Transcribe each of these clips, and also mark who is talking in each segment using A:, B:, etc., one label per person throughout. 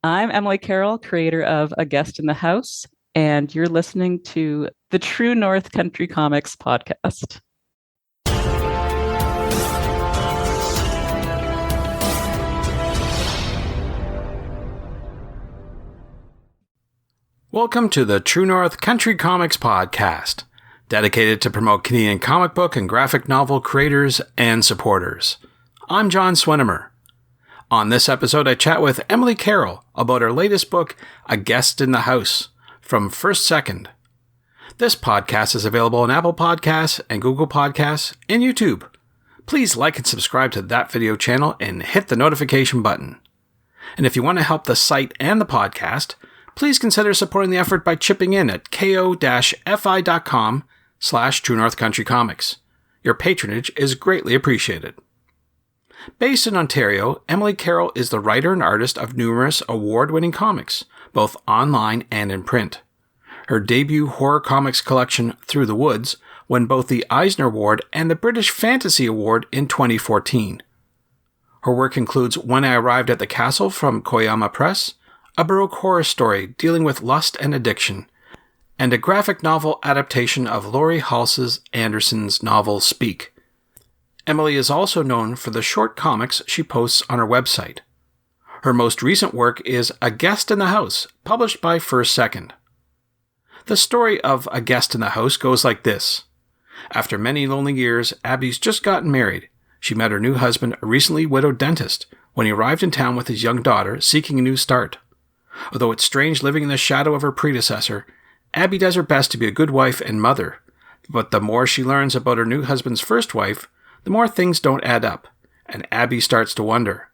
A: I'm Emily Carroll, creator of A Guest in the House, and you're listening to the True North Country Comics podcast.
B: Welcome to the True North Country Comics podcast, dedicated to promote Canadian comic book and graphic novel creators and supporters. I'm John Swinimer. On this episode, I chat with Emily Carroll about her latest book, A Guest in the House, from First Second. This podcast is available on Apple Podcasts and Google Podcasts and YouTube. Please like and subscribe to that video channel and hit the notification button. And if you want to help the site and the podcast, please consider supporting the effort by chipping in at ko-fi.com/True North Country Comics. Your patronage is greatly appreciated. Based in Ontario, Emily Carroll is the writer and artist of numerous award-winning comics, both online and in print. Her debut horror comics collection, Through the Woods, won both the Eisner Award and the British Fantasy Award in 2014. Her work includes When I Arrived at the Castle from Koyama Press, a Baroque horror story dealing with lust and addiction, and a graphic novel adaptation of Laurie Halse Anderson's novel Speak. Emily is also known for the short comics she posts on her website. Her most recent work is A Guest in the House, published by First Second. The story of A Guest in the House goes like this. After many lonely years, Abby's just gotten married. She met her new husband, a recently widowed dentist, when he arrived in town with his young daughter, seeking a new start. Although it's strange living in the shadow of her predecessor, Abby does her best to be a good wife and mother. But the more she learns about her new husband's first wife, the more things don't add up, and Abby starts to wonder,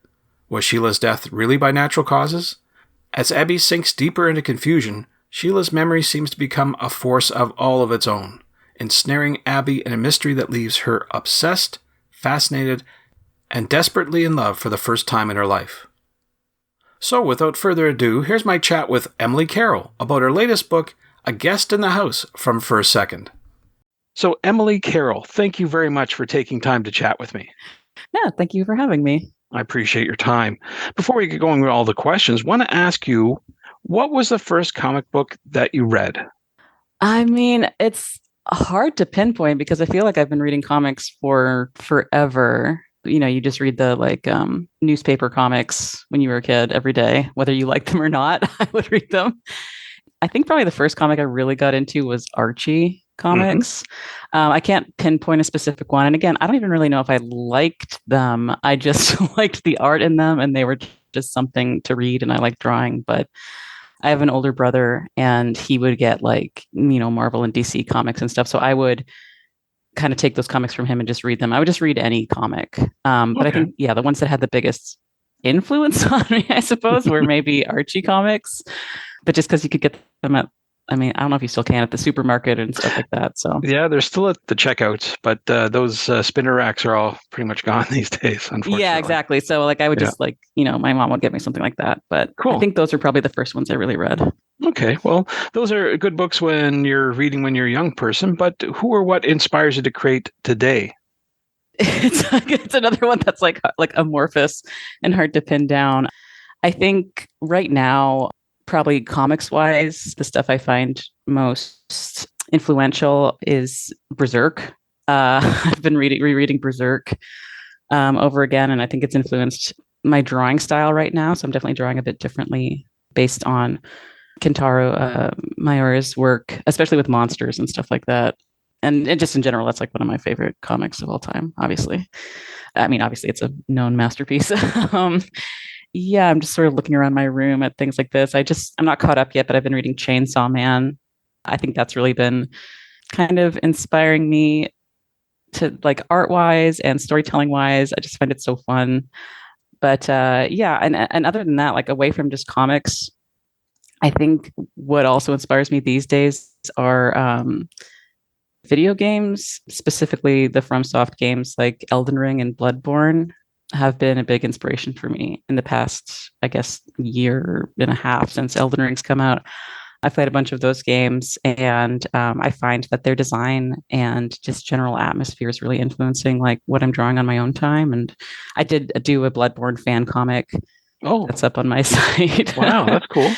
B: was Sheila's death really by natural causes? As Abby sinks deeper into confusion, Sheila's memory seems to become a force of all of its own, ensnaring Abby in a mystery that leaves her obsessed, fascinated, and desperately in love for the first time in her life. So, without further ado, here's my chat with Emily Carroll about her latest book, A Guest in the House, from First Second. So, Emily Carroll, thank you very much for taking time to chat with me.
A: Yeah, thank you for having me.
B: I appreciate your time. Before we get going with all the questions, I want to ask you, what was the first comic book that you read?
A: I mean, it's hard to pinpoint because I feel like I've been reading comics for forever. You know, you just read the newspaper comics when you were a kid every day, whether you like them or not. I would read them. I think probably the first comic I really got into was Archie comics. I can't pinpoint a specific one. And again, I don't even really know if I liked them. I just liked the art in them and they were just something to read and I like drawing. But I have an older brother and he would get Marvel and DC comics and stuff. So I would kind of take those comics from him and just read them. I would just read any comic. But I think, the ones that had the biggest influence on me, I suppose, were maybe Archie comics. But just because you could get them at, I don't know if you still can at the supermarket and stuff like that. So
B: yeah, they're still at the checkouts, but those spinner racks are all pretty much gone these days, unfortunately.
A: Yeah, exactly. So I would just my mom would get me something like that. But cool. I think those are probably the first ones I really read.
B: Okay, well, those are good books when you're reading when you're a young person, but who or what inspires you to create today?
A: It's another one that's like amorphous and hard to pin down. I think right now, probably comics wise, the stuff I find most influential is Berserk. I've been rereading Berserk over again, and I think it's influenced my drawing style right now. So I'm definitely drawing a bit differently based on Kentaro Miura's work, especially with monsters and stuff like that. And just in general, that's like one of my favorite comics of all time, obviously. Obviously it's a known masterpiece. Yeah, I'm just sort of looking around my room at things like this. I'm not caught up yet, but I've been reading Chainsaw Man. I think that's really been kind of inspiring me to art wise and storytelling wise. I just find it so fun. But and other than that, away from just comics, I think what also inspires me these days are video games, specifically the FromSoft games like Elden Ring and Bloodborne have been a big inspiration for me in the past, I guess, year and a half since Elden Ring's come out. I've played a bunch of those games, and I find that their design and just general atmosphere is really influencing what I'm drawing on my own time. And I did do a Bloodborne fan comic
B: Oh,
A: that's up on my site.
B: wow, that's cool.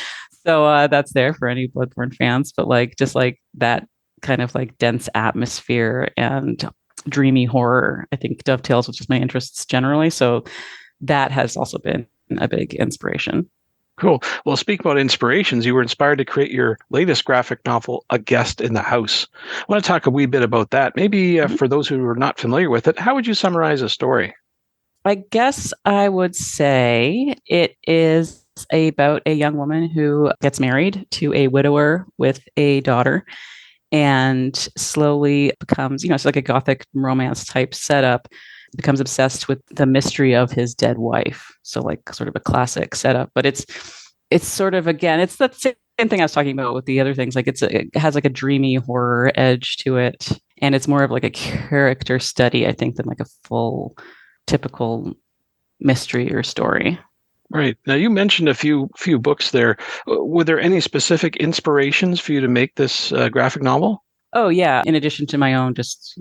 A: So that's there for any Bloodborne fans, but like just like that kind of like dense atmosphere and dreamy horror, I think dovetails with just my interests generally. So that has also been a big inspiration.
B: Cool. Well, speak about inspirations. You were inspired to create your latest graphic novel, A Guest in the House. I want to talk a wee bit about that. Maybe
A: Mhm.
B: for those who are not familiar with it, how would you summarize a story?
A: I guess I would say it is about a young woman who gets married to a widower with a daughter and slowly becomes, it's like a gothic romance type setup, becomes obsessed with the mystery of his dead wife. So like sort of a classic setup, but it's sort of again, it's the same thing I was talking about with the other things. Like it has like a dreamy horror edge to it, and it's more of like a character study, I think, than like a full typical mystery or story.
B: Right. Now you mentioned a few books there. Were there any specific inspirations for you to make this graphic novel?
A: Oh yeah, in addition to my own just,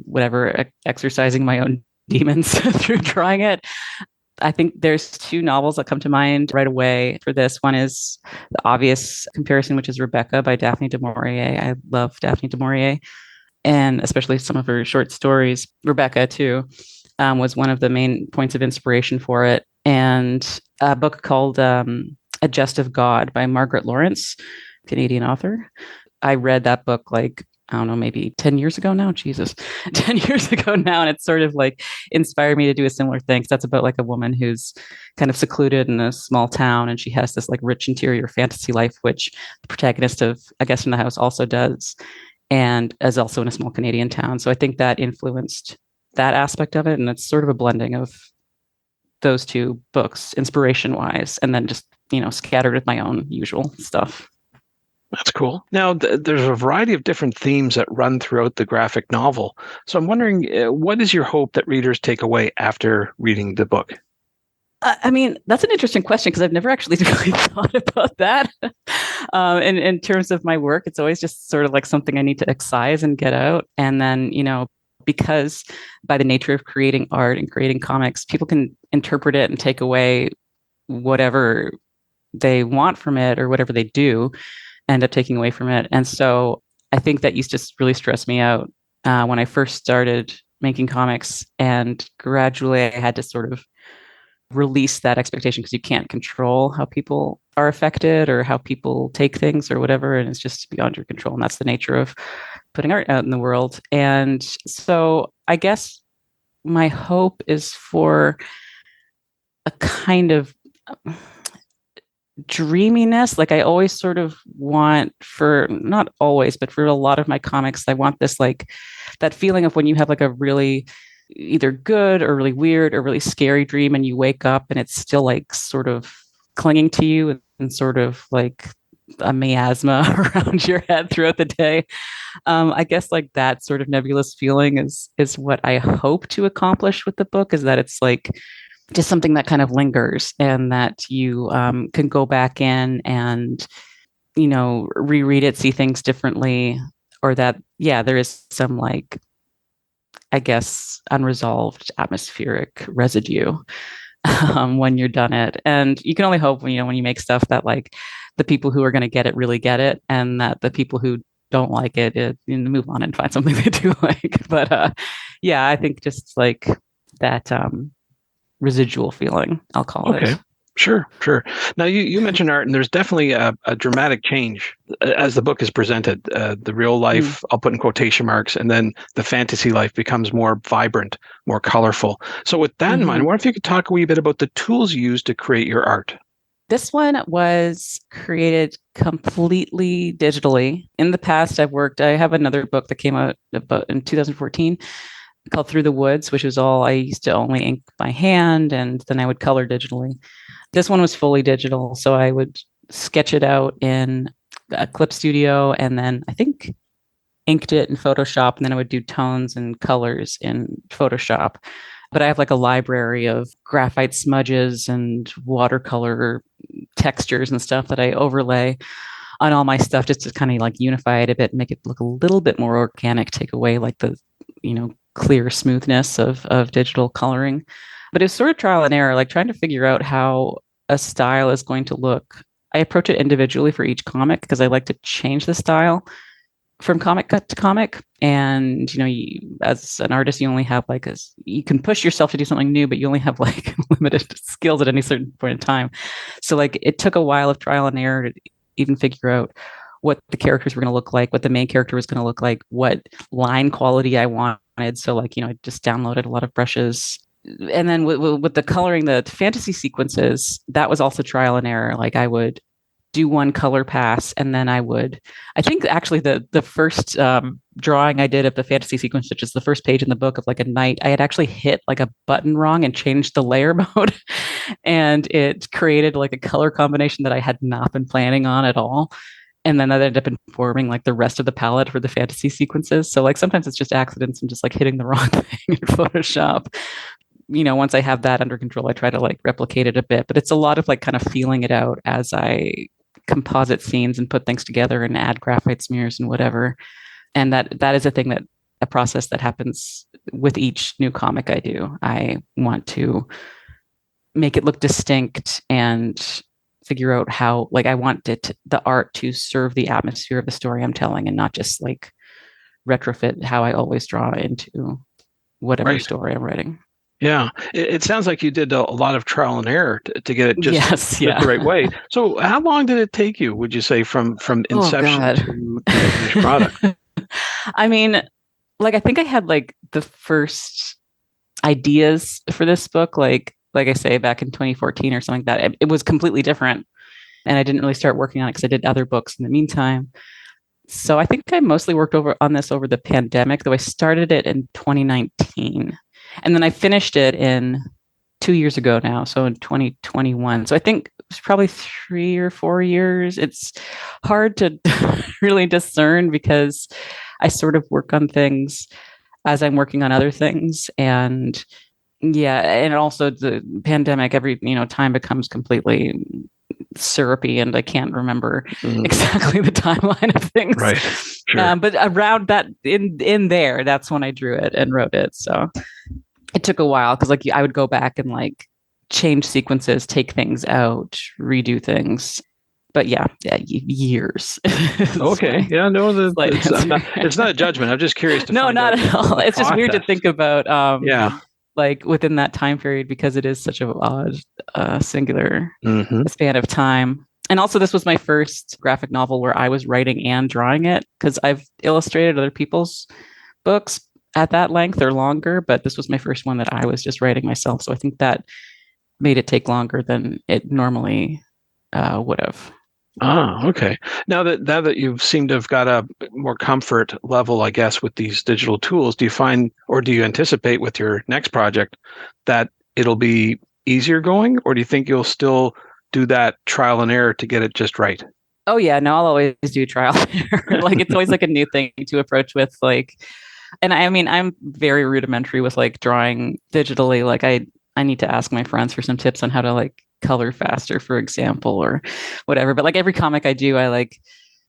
A: whatever exercising my own demons through drawing it. I think there's two novels that come to mind right away for this. One is the obvious comparison, which is Rebecca by Daphne du Maurier. I love Daphne du Maurier, and especially some of her short stories. Rebecca, too, was one of the main points of inspiration for it. And a book called A Jest of God by Margaret Lawrence, Canadian author. I read that book like, I don't know, maybe 10 years ago now. Jesus, 10 years ago now. And it's sort of like inspired me to do a similar thing. 'Cause that's about like a woman who's kind of secluded in a small town and she has this like rich interior fantasy life, which the protagonist of I Guess in the House also does, and is also in a small Canadian town. So I think that influenced that aspect of it. And it's sort of a blending of those two books, inspiration wise, and then just, scattered with my own usual stuff.
B: That's cool. Now, there's a variety of different themes that run throughout the graphic novel. So I'm wondering, what is your hope that readers take away after reading the book?
A: I mean, that's an interesting question because I've never actually really thought about that. In terms of my work, it's always just sort of like something I need to excise and get out. And then, because by the nature of creating art and creating comics, people can interpret it and take away whatever they want from it or whatever they do end up taking away from it. And so I think that used to really stress me out when I first started making comics. And gradually I had to sort of release that expectation because you can't control how people are affected or how people take things or whatever. And it's just beyond your control. And that's the nature of putting art out in the world. And so I guess my hope is for a kind of dreaminess. Like I always sort of want, for not always, but for a lot of my comics, I want this like that feeling of when you have like a really either good or really weird or really scary dream and you wake up and it's still like sort of clinging to you and sort of like a miasma around your head throughout the day. I guess like that sort of nebulous feeling is what I hope to accomplish with the book, is that it's like just something that kind of lingers and that you can go back in and reread it, see things differently, or that there is some like, I guess, unresolved atmospheric residue when you're done it. And you can only hope when you make stuff that like the people who are going to get it really get it, and that the people who don't like it, move on and find something they do like. But I think just like that residual feeling, I'll call
B: Okay.
A: it.
B: Sure, sure. Now, you mentioned art, and there's definitely a dramatic change as the book is presented. The real
A: Mm.
B: life, I'll put in quotation marks, and then the fantasy life becomes more vibrant, more colorful. So, with that in mind, I
A: Mm-hmm.
B: wonder if you could talk a wee bit about the tools you use to create your art.
A: This one was created completely digitally. In the past, I have another book that came out about in 2014 called Through the Woods, which was all I used to only ink by hand and then I would color digitally. This one was fully digital. So I would sketch it out in a clip studio and then I think inked it in Photoshop. And then I would do tones and colors in Photoshop. But I have like a library of graphite smudges and watercolor textures and stuff that I overlay on all my stuff just to kind of like unify it a bit, make it look a little bit more organic, take away like the, clear smoothness of digital coloring. But it's sort of trial and error, like trying to figure out how a style is going to look. I approach it individually for each comic because I like to change the style from comic cut to comic. And as an artist, you only have like you can push yourself to do something new, but you only have like limited skills at any certain point in time. So like it took a while of trial and error to even figure out what the characters were going to look like, what the main character was going to look like, what line quality I wanted. So like, I just downloaded a lot of brushes. And then with the coloring, the fantasy sequences, that was also trial and error. Like I would do one color pass, and then I think actually the first drawing I did of the fantasy sequence, which is the first page in the book of like a knight, I had actually hit like a button wrong and changed the layer mode. And it created like a color combination that I had not been planning on at all. And then that ended up informing like the rest of the palette for the fantasy sequences. So like sometimes it's just accidents and just like hitting the wrong thing in Photoshop. Once I have that under control, I try to like replicate it a bit, but it's a lot of like kind of feeling it out as I composite scenes and put things together and add graphite smears and whatever. And that is a process that happens with each new comic I do. I want to make it look distinct and figure out how, like, I want the art to serve the atmosphere of the story I'm telling and not just like retrofit how I always draw into whatever story I'm writing.
C: Yeah, it sounds like you did a lot of trial and error to get it just the right way. So how long did it take you, would you say, from inception to the finished product?
A: I mean, like, I think I had like the first ideas for this book, like I say, back in 2014 or something like that. It was completely different. And I didn't really start working on it because I did other books in the meantime. So I think I mostly worked on this over the pandemic, though I started it in 2019. And then I finished it in 2 years ago now, so in 2021. So I think it's probably 3 or 4 years. It's hard to really discern because I sort of work on things as I'm working on other things. And yeah, and also the pandemic, every time becomes completely syrupy and I can't remember exactly the timeline of things.
C: Right. Sure.
A: But around that in there, that's when I drew it and wrote it. So it took a while because like I would go back and like change sequences, take things out, redo things. But yeah, years.
C: Okay. Yeah, no, it's not a judgment. I'm just curious to
A: no, not at all. It's just weird to think about.
C: Yeah.
A: Like within that time period because it is such a odd, singular span of time. And also, this was my first graphic novel where I was writing and drawing it because I've illustrated other people's books at that length or longer, but this was my first one that I was just writing myself. So I think that made it take longer than it normally would have.
C: Ah, okay. Now that you seem to have got a more comfort level, I guess, with these digital tools, do you find, or do you anticipate with your next project that it'll be easier going, or do you think you'll still do that trial and error to get it just right?
A: Oh yeah, no, I'll always do trial and error. Like it's always like a new thing to approach with, like, and I mean, I'm very rudimentary with like drawing digitally. Like I need to ask my friends for some tips on how to like color faster, for example, or whatever. But like every comic I do, I like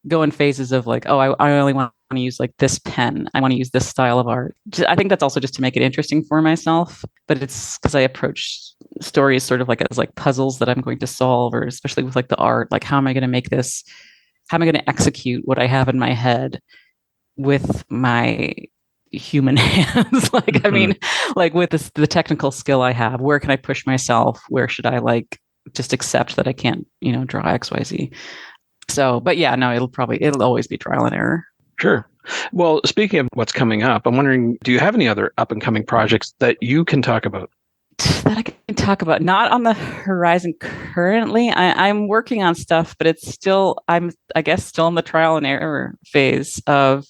A: go in phases of like, oh, I only want to use like this pen. I want to use this style of art. I think that's also just to make it interesting for myself. But it's because I approach stories sort of like as like puzzles that I'm going to solve, or especially with like the art, like how am I going to make this? How am I going to execute what I have in my head with my human hands? Like, I mean, like with the technical skill I have, where can I push myself? Where should I like just accept that I can't, draw XYZ? So, but yeah, no, it'll always be trial and error.
C: Sure. Well, speaking of what's coming up, I'm wondering, do you have any other up and coming projects that you can talk about?
A: That I can talk about. Not on the horizon currently. I'm working on stuff, but it's still, I guess, still in the trial and error phase of,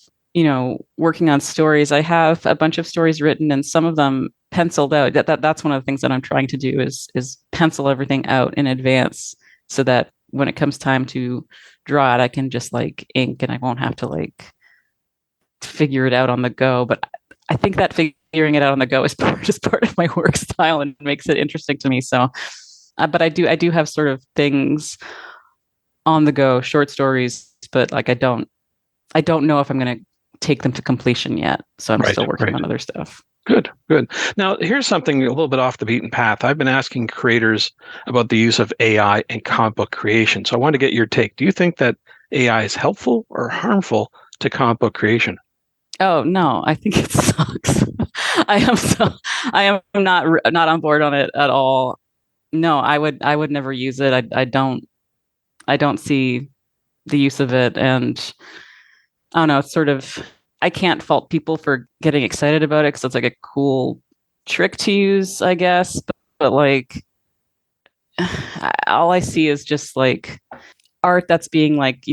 A: working on stories. I have a bunch of stories written and some of them penciled out. That's one of the things that I'm trying to do is pencil everything out in advance so that when it comes time to draw it, I can just like ink and I won't have to like figure it out on the go. But I think that figuring it out on the go is just part of my work style and makes it interesting to me. So, but I do have sort of things on the go, short stories, but like I don't know if I'm going to take them to completion yet. So I'm still working on other stuff.
C: Good, good. Now, here's something a little bit off the beaten path. I've been asking creators about the use of AI in comic book creation. So I want to get your take. Do you think that AI is helpful or harmful to comic book creation?
A: Oh no, I think it sucks. I am so I am not on board on it at all. No, I would never use it. I don't see the use of it, and I don't know. It's sort of I can't fault people for getting excited about it because it's like a cool trick to use, I guess. But like, all I see is just like art that's being like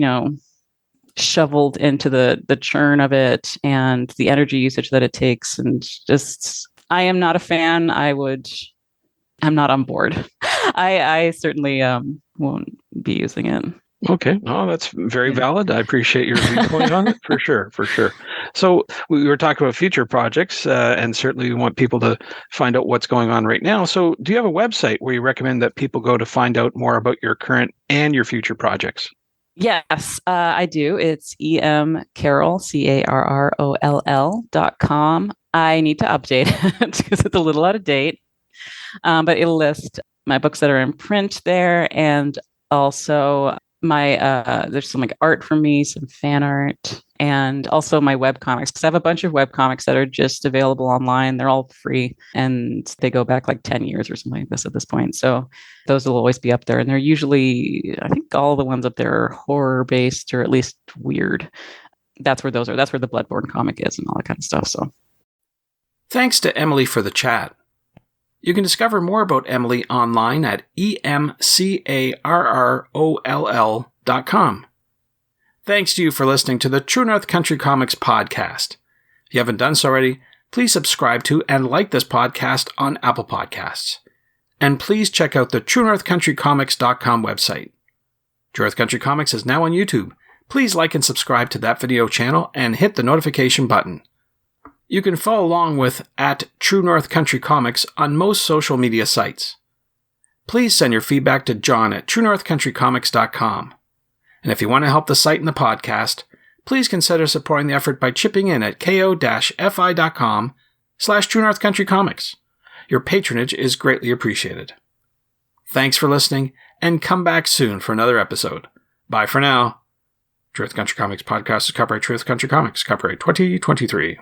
A: shoveled into the churn of it and the energy usage that it takes, and just I am not a fan. I'm not on board. I certainly won't be using it.
C: Okay, no, that's very
A: Yeah.
C: valid. I appreciate your viewpoint on it for sure, for sure. So we were talking about future projects, and certainly we want people to find out what's going on right now. So do you have a website where you recommend that people go to find out more about your current and your future projects?
A: Yes, I do. It's Carroll, CARROLL.com. I need to update it because it's a little out of date. But it'll list my books that are in print there, and also my there's some like art from me, some fan art, and also my web comics, because I have a bunch of web comics that are just available online. They're all free, and they go back like 10 years or something like this at this point. So those will always be up there, and they're usually, I think all the ones up there are horror based or at least weird. That's where those are. That's where the Bloodborne comic is and all that kind of stuff. So
B: Thanks to Emily for the chat. You can discover more about Emily online at emcarroll.com. Thanks to you for listening to the True North Country Comics podcast. If you haven't done so already, please subscribe to and like this podcast on Apple Podcasts. And please check out the TrueNorthCountryComics.com website. True North Country Comics is now on YouTube. Please like and subscribe to that video channel and hit the notification button. You can follow along with @True North Country Comics on most social media sites. Please send your feedback to John at TrueNorthCountryComics.com. And if you want to help the site and the podcast, please consider supporting the effort by chipping in at ko-fi.com/True North Country Comics. Your patronage is greatly appreciated. Thanks for listening, and come back soon for another episode. Bye for now. True North Country Comics podcast is copyright True North Country Comics, copyright 2023.